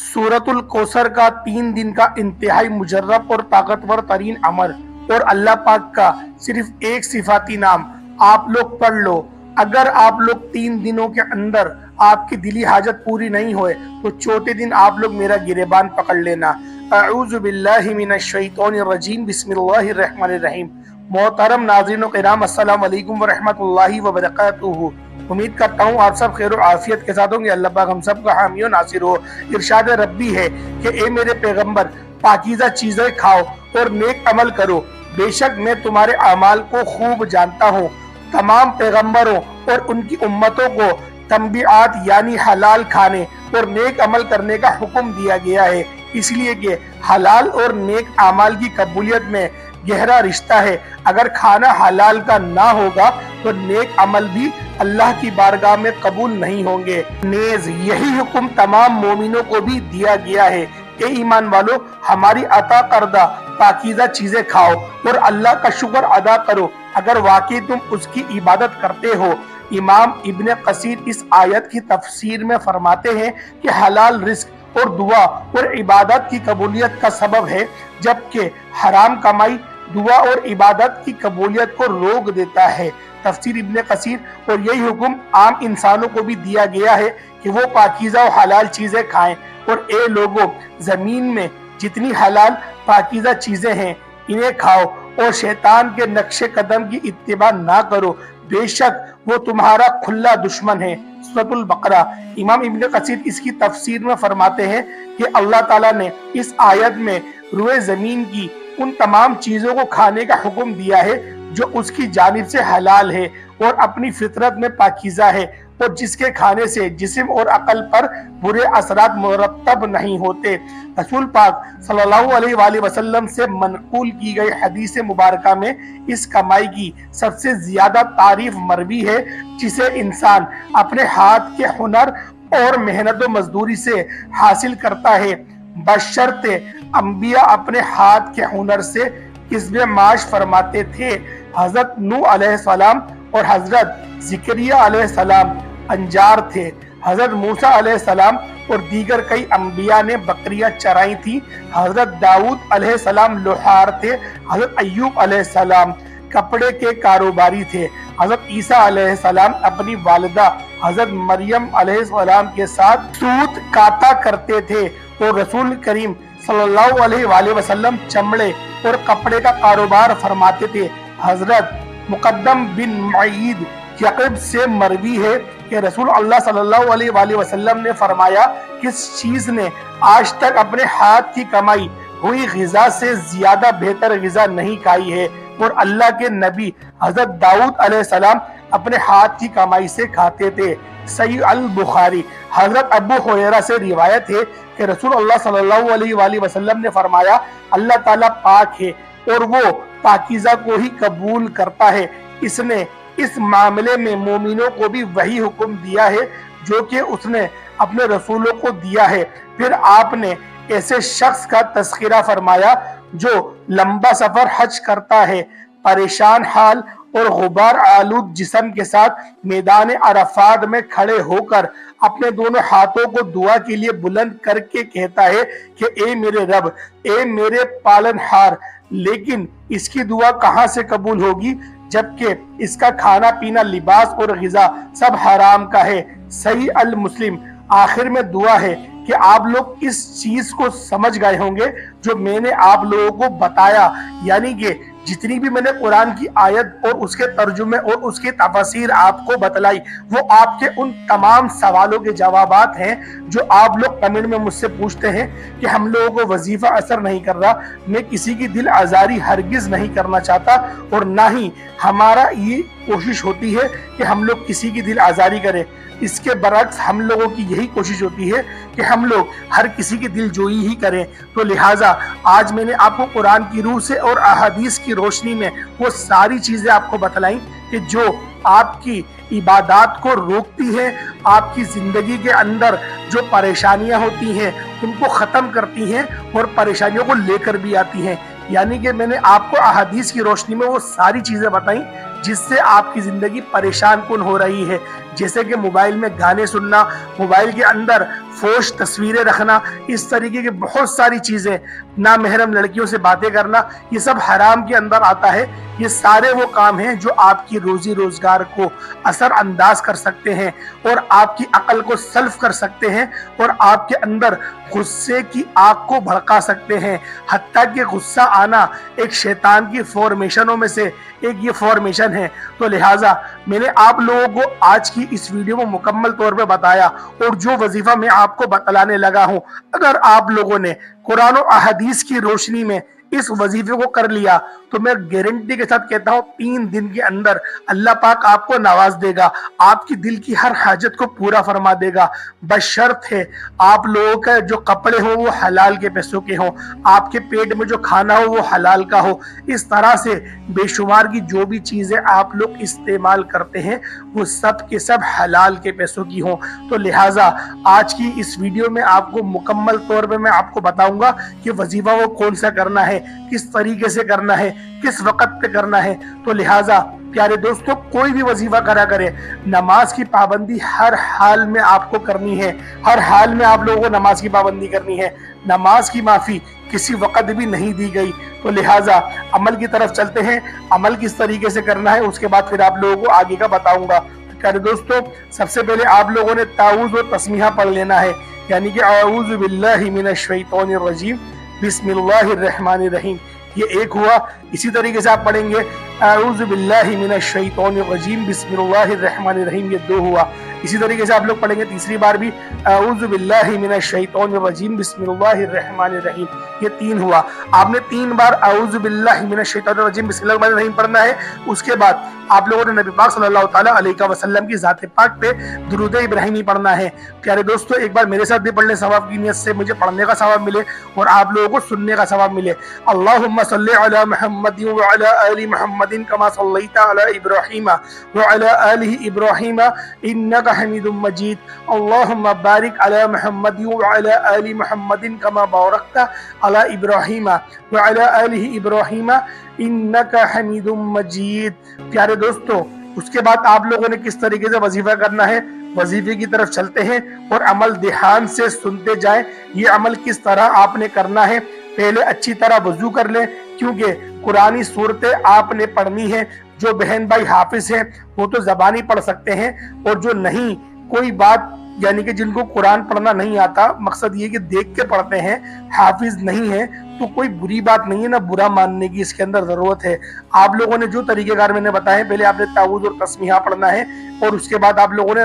सूरतुल कौसर का 3 दिन का इंतहाई मुजर्रब और ताकतवर तरीन अमर और अल्लाह पाक का सिर्फ एक सिफाती नाम आप लोग पढ़ लो। अगर आप लोग 3 दिनों के अंदर आपकी दिली हाजत पूरी नहीं होए तो चौथे दिन आप लोग मेरा गिरेबान पकड़ लेना। अऊज़ु बिल्लाहि मिनश शैतानिर रजीम, बिस्मिल्लाहिर रहमानिर रहीम। मोहतरम नाज़रीन किराम, अस्सलाम वालेकुम व रहमतुल्लाहि व बरकातुहू। उम्मीद करता हूँ आप सब खैर और आफियत के साथ होंगे। अल्लाह पाक हम सब का हामी और नासिर हो। इरशाद रब्बी है कि ए मेरे पैगंबर, पाकीज़ा चीज़ें खाओ और नेक अमल करो, बेशक मैं तुम्हारे अमाल को खूब जानता हूँ। तमाम पैगंबरों और उनकी उम्मतों को तंबीआत यानी हलाल खाने और नेक अमल करने का हुक्म दिया गया है, इसलिए कि हलाल और नेक अमाल की कबूलियत में गहरा रिश्ता है। अगर खाना हलाल का ना होगा तो नेक अमल भी अल्लाह की बारगाह में कबूल नहीं होंगे। नेज यही हुक्म तमाम मोमिनों को भी दिया गया है। ए ईमान वालों, हमारी अता करदा पाकीज़ा चीजें खाओ और अल्लाह का शुक्र अदा करो अगर वाकई तुम उसकी इबादत करते हो। इमाम इब्न कसीर इस आयत की तफसीर में फरमाते हैं कि हलाल रिस्क और दुआ और इबादत की कबूलियत का सबब है, जबकि हराम कमाई दुआ और इबादत की कबूलियत को रोक देता है। तफसीर इब्न कसीर, और यही हुक्म आम इंसानों को भी दिया गया है कि वो पाकीज़ा और हलाल चीजें खाएं। और ए लोगों, जमीन में जितनी हलाल पाकीज़ा चीजें हैं इन्हें खाओ और शैतान के नक्शे कदम की इत्तिबा ना करो, बेशक वो तुम्हारा खुला दुश्मन है। सूरतुल बकरा। इमाम इब्न कसीर इसकी तफसीर में फरमाते हैं कि अल्लाह ताला ने इस आयत में रुए जमीन की उन तमाम चीजों को खाने का हुक्म दिया है जो उसकी जानिब से हलाल है और अपनी फितरत में पाकीज़ा है, और जिसके खाने से जिस्म और अकल पर बुरे असरात मुरतब नहीं होते। रसूल पाक सल्लल्लाहु अलैहि वसल्लम से मनकूल की गई हदीस मुबारका में इस कमाई की सबसे ज्यादा तारीफ मरवी है जिसे इंसान अपने हाथ के हुनर और मेहनत व मजदूरी से हासिल करता है, बशर्ते अंबिया अपने हाथ के हुनर से किस्बे माश फरमाते थे। हजरत नूह अलैहिस्सलाम और हजरत ज़िकरिया अलैहिस्सलाम अंजार थे। हजरत मूसा अलैहिस्सलाम और दीगर कई अंबिया ने बकरियां चराई थी। हजरत दाऊद अलैहिस्सलाम लोहार थे। हजरत अय्यूब अलैहिस्सलाम कपड़े के कारोबारी थे। हजरत ईसा अलैहिस्सलाम अपनी वालिदा हजरत मरियम अलैहिस्सलाम के साथ सूत काता करते थे। और रसूल करीम सल्लल्लाहु अलैहि वसल्लम चमड़े और कपड़े का कारोबार फरमाते थे। हजरत मुकद्दम बिन मुईद यक़ब से मरवी है कि रसूल अल्लाह सल्लल्लाहु अलैहि वसल्लम ने फरमाया, किस चीज ने आज तक अपने हाथ की कमाई हुई ग़िज़ा से ज्यादा बेहतर ग़िज़ा नहीं खाई है। और अल्लाह के नबी हजरत दाऊद अलैहिस्सलाम अपने हाथ की कमाई से खाते थे। सही अल बुखारी। हजरत अबू हुरैरा से रिवायत है कि रसूल अल्लाह सल्लल्लाहु अलैहि वसल्लम ने फरमाया, अल्लाह ताला पाक है और वो पाकीज़ा को ही कबूल करता है। इसने इस मामले में मोमिनों को भी वही हुक्म दिया है जो कि उसने अपने रसूलों को दिया है। फिर आपने ऐसे शख्स का तस्करा फरमाया जो लंबा सफर हज करता है, परेशान हाल और गुबार आलूद जिस्म के साथ मैदान अरफात में खड़े होकर अपने दोनों हाथों को दुआ के लिए बुलंद करके कहता है कि ए मेरे रब, ए मेरे पालनहार। लेकिन इसकी दुआ कहाँ से कबूल होगी जबकि इसका खाना पीना, लिबास और ग़िज़ा सब हराम का है। सही अल मुस्लिम। आखिर में दुआ है कि आप लोग इस चीज को समझ गए होंगे जो मैंने आप लोगों को बताया, यानी कि जितनी भी मैंने कुरान की आयत और उसके तर्जुमे और उसकी तफसीर आपको बतलाई वो आपके उन तमाम सवालों के जवाबात हैं जो आप लोग कमेंट में मुझसे पूछते हैं कि हम लोगों को वजीफा असर नहीं कर रहा। मैं किसी की दिल आज़ारी हरगिज नहीं करना चाहता और ना ही हमारा ये कोशिश होती है कि हम लोग किसी की दिल आज़ारी करें। इसके बरक्स हम लोगों की यही कोशिश होती है कि हम लोग हर किसी की दिलजोई ही करें। तो लिहाजा आज मैंने आपको कुरान की रूह से और अहादीस की रोशनी में वो सारी चीज़ें आपको बतलाई कि जो आपकी इबादत को रोकती है, आपकी ज़िंदगी के अंदर जो परेशानियां होती हैं उनको ख़त्म करती हैं और परेशानियों को लेकर भी आती हैं। यानी कि मैंने आपको अहादीस की रोशनी में वो सारी चीज़ें बताई जिससे आपकी ज़िंदगी परेशान कुन हो रही है, जैसे कि मोबाइल में गाने सुनना, मोबाइल के अंदर फोश तस्वीरें रखना, इस तरीके की बहुत सारी चीजें, नामहरम लड़कियों से बातें करना, ये सब हराम के अंदर आता है। ये सारे वो काम हैं जो आपकी रोजी रोजगार को असर अंदाज कर सकते हैं और आपकी अकल को सल्फ कर सकते हैं और आपके अंदर गुस्से की आग को भड़का सकते हैं। हत्ता कि गुस्सा आना एक शैतान की फॉर्मेशनों में से एक ये फॉर्मेशन है। तो लिहाजा मैंने आप लोगों को आज की इस वीडियो में मुकम्मल तौर पे बताया और जो वजीफा मैं आपको बतलाने लगा हूं, अगर आप लोगों ने कुरान और अहदीस की रोशनी में इस वजीफे को कर लिया तो मैं गारंटी के साथ कहता हूं 3 दिन के अंदर अल्लाह पाक आपको नवाज देगा, आपकी दिल की हर हाजत को पूरा फरमा देगा। बशर्त है आप लोगों का जो कपड़े हो वो हलाल के पैसों के हो, आपके पेट में जो खाना हो वो हलाल का हो। इस तरह से बेशुमार की जो भी चीजें आप लोग इस्तेमाल करते हैं वो सब के सब हलाल के पैसों की हो। तो लिहाजा आज की इस वीडियो में आपको मुकम्मल तौर पे मैं आपको बताऊंगा कि वजीफा वो कौन सा करना है, किस तरीके से करना है, किस वक्त पे करना है। तो लिहाजा प्यारे दोस्तों, कोई भी वजीफा करा करे, नमाज की पाबंदी हर हाल में आपको करनी है, हर हाल में आप लोगों को नमाज की पाबंदी करनी है। नमाज की माफी किसी वक्त भी नहीं दी गई। तो लिहाजा अमल की तरफ चलते हैं, अमल किस तरीके से करना है उसके बाद फिर आप लोगों को आगे का बताऊंगा। प्यारे दोस्तों, सबसे पहले आप लोगों ने ताऊज़ और तस्मीहा पढ़ लेना है, यानी कि औज़ु बिल्लाहि मिनश शैतानिर रजीम बिस्मिल्लाहिर रहमानिर रहीम, ये एक हुआ। इसी तरीके से आप पढ़ेंगे औज़ु बिल्लाहि मिनश शैतानिर रजीम बिस्मिल्लाहिर रहमानिर रहीम, ये 2 हुआ। इसी तरीके से आप लोग पढ़ेंगे तीसरी बार भी औज़ु बिल्लाहि मिनश शैतानिर रजीम बिस्मिल्लाहिर रहमानिर रहीम, ये 3 हुआ। आपने 3 बार औज़ु बिल्लाहि मिनश शैतानिर रजीम बिस्मिल्लाहिर रहमानिर रहीम पढ़ना है। उसके बाद आप लोगों ने नबी पाक सल्लल्लाहु ताला अलैहि वसल्लम की ज़ात पाक पे दुरूद इब्राहिमी पढ़ना है। प्यारे दोस्तों, एक बार मेरे साथ भी पढ़ने सवाब की नियत से मुझे पढ़ने का सवाब मिले और आप लोगों को सुनने का सवाब मिले। अल्लाहुम्मा सल्लि अला मुहम्मदिन व अला आलि मुहम्मदिन कमा सल्लैता अला इब्राहीम व अला आलि इब्राहीम इन्नका हमीदुम मजीद। अल्लाहुम्मा बारिक अला मुहम्मदिन व अला आलि मुहम्मदिन कमा बारकता अला इब्राहीम व अला आलि इब्राहीम इन्नका हमीदुम मजीद। प्यारे दोस्तों, उसके बाद आप लोगों ने किस तरीके से वजीफा करना है, वजीफे की तरफ चलते हैं और अमल ध्यान से सुनते जाएं। ये अमल किस तरह आपने करना है, पहले अच्छी तरह वजू कर लें, क्योंकि कुरानी सूरतें आपने पढ़नी है। जो बहन भाई हाफिज हैं वो तो जबानी पढ़ सकते हैं, और जो नहीं, कोई बात यानी कि जिनको कुरान पढ़ना नहीं आता, मकसद ये कि देख के पढ़ते हैं, हाफिज नहीं है, तो कोई बुरी बात नहीं है, ना बुरा मानने की इसके अंदर जरूरत है। आप लोगों ने जो तरीकेकार मैंने बताए, पहले आपने ताऊज़ और तस्मीहा पढ़ना है और उसके बाद आप लोगों ने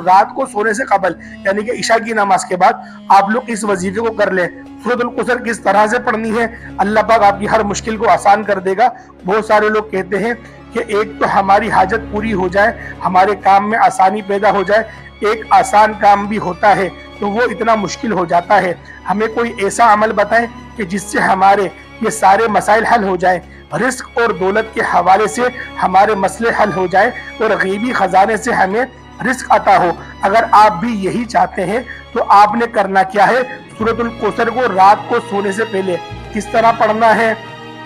रात को सोने से कबल यानी कि इशा की नमाज के बाद आप लोग इस वजीफे को कर लें। सूरतुल कौसर किस तरह से पढ़नी है, अल्लाह पाक आपकी हर मुश्किल को आसान कर देगा। बहुत सारे लोग कहते हैं कि एक तो हमारी हाजत पूरी हो जाए, हमारे काम में आसानी पैदा हो जाए, एक आसान काम भी होता है तो वो इतना मुश्किल हो जाता है। हमें कोई ऐसा अमल बताएं कि जिससे हमारे ये सारे मसाइल हल हो जाए, रिस्क और दौलत के हवाले से हमारे मसले हल हो जाए और गैबी खजाने से हमें रिस्क अता हो। अगर आप भी यही चाहते हैं तो आपने करना क्या है, सूरतुल कौसर को रात को सोने से पहले किस तरह पढ़ना है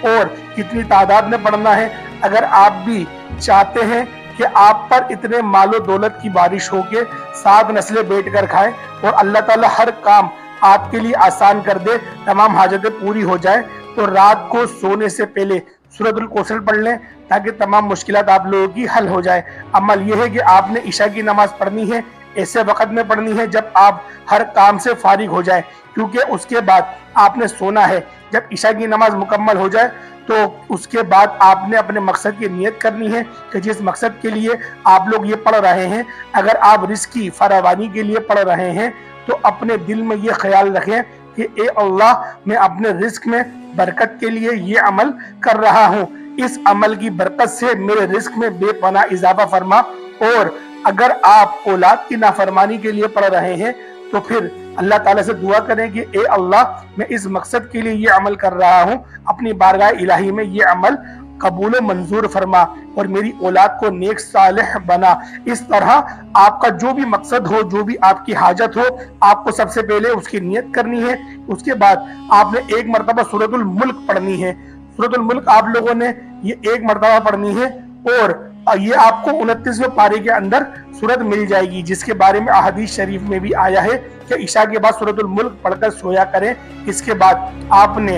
और कितनी तादाद में पढ़ना है। अगर आप भी चाहते हैं कि आप पर इतने मालो दौलत की बारिश हो के 7 नस्लें बैठ कर खाएं और अल्लाह ताला हर काम आपके लिए आसान कर दे, तमाम हाजतें पूरी हो जाए, तो रात को सोने से पहले सूरतुल कौसर पढ़ लें ताकि तमाम मुश्किलात आप लोगों की हल हो जाए। अमल यह है कि आपने इशा की नमाज पढ़नी है, ऐसे वक्त में पढ़नी है जब आप हर काम से फारिग हो जाए, क्योंकि उसके बाद आपने सोना है। जब इशा की नमाज मुकम्मल हो जाए तो उसके बाद आपने अपने मकसद की नियत करनी है कि जिस मकसद के लिए आप लोग ये पढ़ रहे हैं, अगर आप रिस्क की फरावानी के लिए पढ़ रहे हैं तो अपने दिल में ये ख्याल रखें कि ए अल्लाह, मैं अपने रिस्क में बरकत के लिए ये अमल कर रहा हूँ, इस अमल की बरकत से मेरे रिस्क में बेपनाह इजाफा फरमा। और अगर आप औलाद की नाफरमानी के लिए पढ़ रहे हैं तो फिर अल्लाह ताला से दुआ करें कि ए अल्लाह, मैं इस मकसद के लिए ये अमल कर रहा हूँ, अपनी बारगाह इलाही में ये अमल कबूल मंजूर फरमा और मेरी औलाद को नेक सालेह बना। इस तरह आपका जो भी मकसद हो, जो भी आपकी हाजत हो, आपको सबसे पहले उसकी नियत करनी है। उसके बाद आपने एक मरतबा सूरतुल मुल्क पढ़नी है। सूरतुल मुल्क आप लोगों ने ये एक मरतबा पढ़नी है और یہ آپ کو 29वें पारे के अंदर सूरत मिल जाएगी, जिसके बारे में अहदीस शरीफ में भी आया है कि ईशा के बाद सूरतुल मुल्क पढ़कर सोया करें। इसके बाद आपने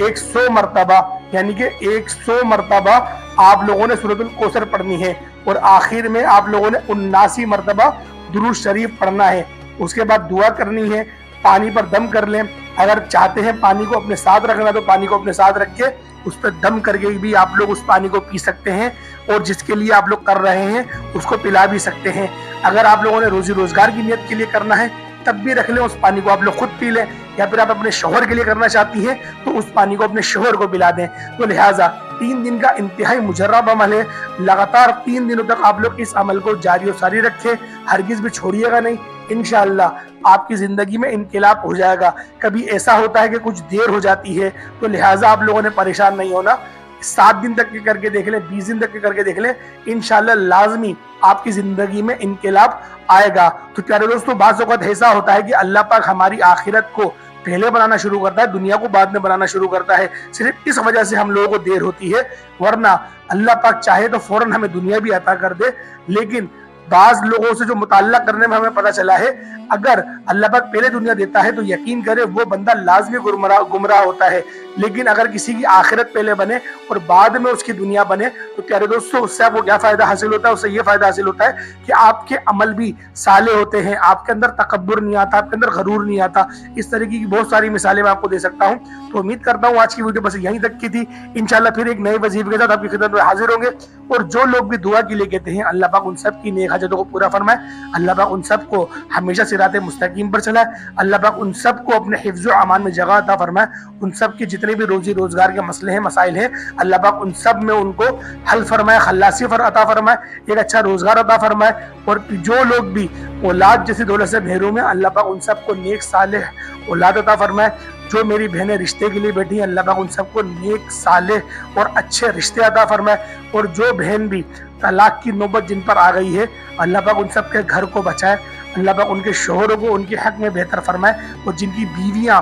100 मरतबा यानी कि 100 मरतबा आप लोगों ने सूरतुल कौसर पढ़नी है और आखिर में आप लोगों ने 79 मरतबा दुरूद शरीफ पढ़ना है। उसके बाद दुआ करनी है, पानी पर दम कर लें। अगर चाहते हैं पानी को अपने साथ रखना तो पानी को अपने साथ रख के उस पर दम करके भी आप लोग उस पानी को पी सकते हैं, और जिसके लिए आप लोग कर रहे हैं उसको पिला भी सकते हैं। अगर आप लोगों ने रोजी रोजगार की नियत के लिए करना है तब भी रख लें, उस पानी को आप लोग खुद पी लें, या फिर आप अपने शौहर के लिए करना चाहती हैं तो उस पानी को अपने शौहर को पिला दें। तो लिहाजा 3 दिन का इंतहाई मुजर्रब अमल है। लगातार 3 दिनों तक आप लोग इस अमल को जारी और सारी रखें, हरगिज भी छोड़िएगा नहीं। इंशाअल्लाह आपकी जिंदगी में इनकलाब हो जाएगा। कभी ऐसा होता है कि कुछ देर हो जाती है, तो लिहाजा आप लोगों ने परेशान नहीं होना। 7 दिन तक के करके देख ले, 20 दिन तक के करके देख ले, इंशाअल्लाह लाजमी आपकी जिंदगी में इनकलाब आएगा। तो प्यारे दोस्तों, बाज़ औक़ात ऐसा होता है कि अल्लाह पाक हमारी आखिरत को पहले बनाना शुरू करता है, दुनिया को बाद में बनाना शुरू करता है। सिर्फ इस वजह से हम लोगों को देर होती है, वरना अल्लाह पाक चाहे तो फौरन हमें दुनिया भी अता कर दे। लेकिन बाज लोगों से जो मुताल्ला करने में हमें पता चला है, अगर अल्लाह पाक पहले दुनिया देता है तो यकीन करे वो बंदा लाजमी गुमराह होता है। लेकिन अगर किसी की आखिरत पहले बने और बाद में उसकी दुनिया बने तो प्यारे दोस्तों, उससे आपको क्या फायदा हासिल होता है? उससे ये फायदा हासिल होता है कि आपके अमल भी साले होते हैं, आपके अंदर तकब्बुर नहीं आता, आपके अंदर गरूर नहीं आता। इस तरीके की बहुत सारी मिसालें मैं आपको दे सकता हूँ। तो उम्मीद करता हूँ आज की वीडियो बस यहीं तक की थी। इंशाल्लाह फिर एक नए वजीफे के साथ आपकी खिदमत में हाजिर होंगे। और जो लोग भी दुआ के लिए कहते हैं, अल्लाह पाक उन सब की नेक हाजतों को पूरा फरमाए, अल्लाह पाक उन सब को हमेशा सिराते मुस्तकीम पर चलाए, अल्लाह पाक उन सब को अपने हिफ्ज़ व अमान में जगह अता फरमाए। उन सब के जितने भी रोजी रोजगार के मसले हैं, मसाइल हैं, अल्लाह पाक उन सब में उनको हल फरमाए, खल्लासी अता फरमाए, एक अच्छा रोजगार अता फरमाए। और जो लोग भी औलाद जैसी दौलत से महरूम है, अल्लाह पाक उन सबको नेक सालेह औलाद अता फरमाए। जो मेरी बहनें रिश्ते के लिए बैठी हैं, अल्लाह पाक उन सबको नेक सालेह और अच्छे रिश्ते अता फरमाए। और जो बहन भी तलाक की नौबत जिन पर आ गई है, अल्लाह पाक उन सब के घर को बचाए, अल्लाह पाक उनके शोहरों को उनके हक में बेहतर फरमाए। और जिनकी बीवियां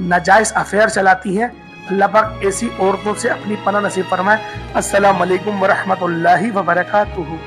नाजायज़ अफेयर चलाती हैं, अल्लाह पाक ऐसी औरतों से अपनी पनाह नसीब फरमाए। अस्सलामु अलैकुम व रहमतुल्लाहि व बरकातुहू।